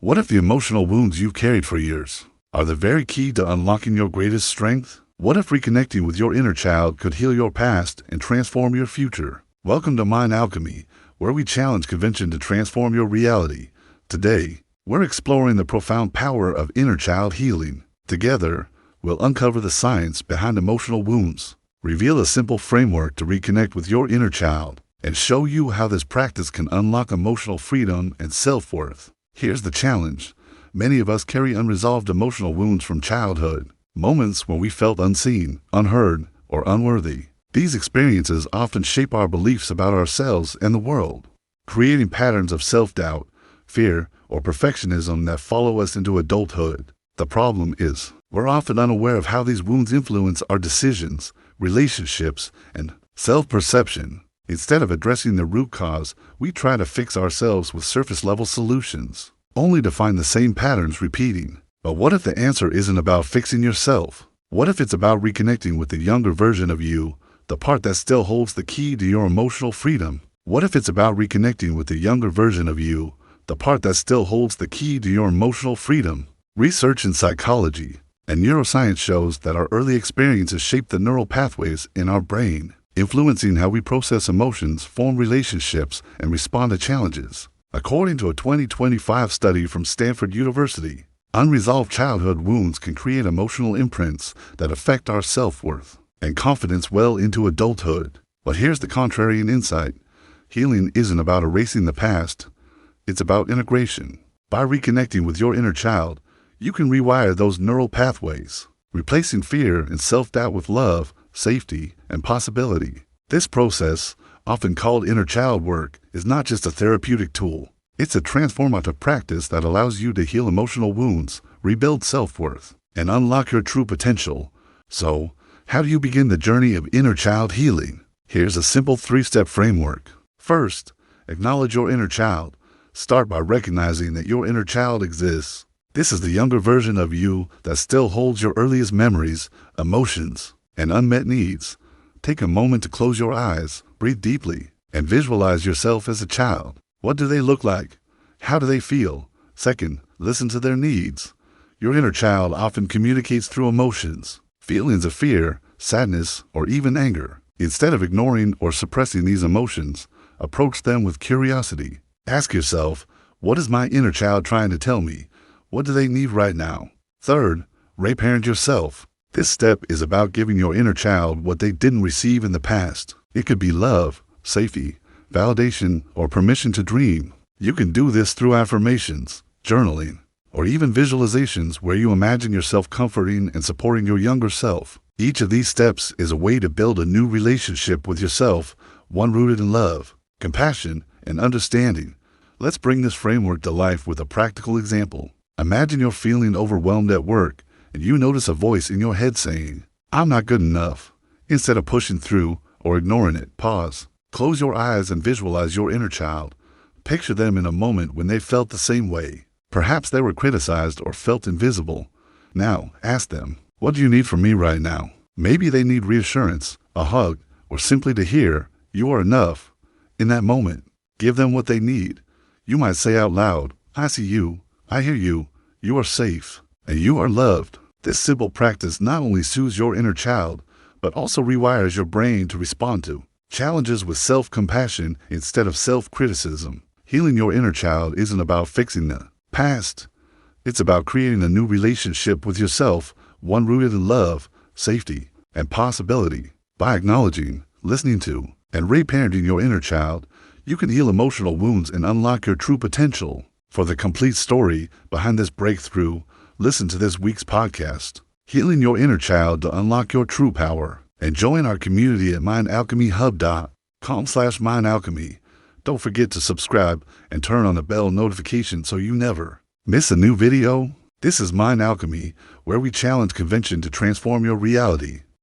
What if the emotional wounds you've carried for years are the very key to unlocking your greatest strength? What if reconnecting with your inner child could heal your past and transform your future? Welcome to Mind Alchemy, where we challenge convention to transform your reality. Today, we're exploring the profound power of inner child healing. Together, we'll uncover the science behind emotional wounds, reveal a simple framework to reconnect with your inner child, and show you how this practice can unlock emotional freedom and self-worth. Here's the challenge. Many of us carry unresolved emotional wounds from childhood, moments when we felt unseen, unheard, or unworthy. These experiences often shape our beliefs about ourselves and the world, creating patterns of self-doubt, fear, or perfectionism that follow us into adulthood. The problem is, we're often unaware of how these wounds influence our decisions, relationships, and self-perception. Instead of addressing the root cause, we try to fix ourselves with surface-level solutions, only to find the same patterns repeating. But what if the answer isn't about fixing yourself? What if it's about reconnecting with the younger version of you, the part that still holds the key to your emotional freedom? What if it's about reconnecting with the younger version of you, the part that still holds the key to your emotional freedom? Research in psychology and neuroscience shows that our early experiences shape the neural pathways in our brain, influencing how we process emotions, form relationships, and respond to challenges. According to a 2025 study from Stanford University, unresolved childhood wounds can create emotional imprints that affect our self-worth and confidence well into adulthood. But here's the contrarian insight. Healing isn't about erasing the past. It's about integration. By reconnecting with your inner child, you can rewire those neural pathways, replacing fear and self-doubt with love, safety, and possibility. This process, often called inner child work, is not just a therapeutic tool. It's a transformative practice that allows you to heal emotional wounds, rebuild self-worth, and unlock your true potential. So, how do you begin the journey of inner child healing? Here's a simple 3-step framework. First, acknowledge your inner child. Start by recognizing that your inner child exists. This is the younger version of you that still holds your earliest memories, emotions, and unmet needs. Take a moment to close your eyes, breathe deeply, and visualize yourself as a child. What do they look like? How do they feel? Second, listen to their needs. Your inner child often communicates through emotions, feelings of fear, sadness, or even anger. Instead of ignoring or suppressing these emotions, approach them with curiosity. Ask yourself, what is my inner child trying to tell me? What do they need right now? Third, reparent yourself. This step is about giving your inner child what they didn't receive in the past. It could be love, safety, validation, or permission to dream. You can do this through affirmations, journaling, or even visualizations where you imagine yourself comforting and supporting your younger self. Each of these steps is a way to build a new relationship with yourself, one rooted in love, compassion, and understanding. Let's bring this framework to life with a practical example. Imagine you're feeling overwhelmed at work, and you notice a voice in your head saying, "I'm not good enough." Instead of pushing through or ignoring it, pause. Close your eyes and visualize your inner child. Picture them in a moment when they felt the same way. Perhaps they were criticized or felt invisible. Now, ask them, what do you need from me right now? Maybe they need reassurance, a hug, or simply to hear, "You are enough." In that moment, give them what they need. You might say out loud, "I see you, I hear you, you are safe, and you are loved." This simple practice not only soothes your inner child, but also rewires your brain to respond to challenges with self-compassion instead of self-criticism. Healing your inner child isn't about fixing the past. It's about creating a new relationship with yourself, one rooted in love, safety, and possibility. By acknowledging, listening to, and reparenting your inner child, you can heal emotional wounds and unlock your true potential. For the complete story behind this breakthrough, listen to this week's podcast, Healing Your Inner Child to Unlock Your True Power, and join our community at mindalchemyhub.com/mindalchemy. Don't forget to subscribe and turn on the bell notification so you never miss a new video. This is Mind Alchemy, where we challenge convention to transform your reality.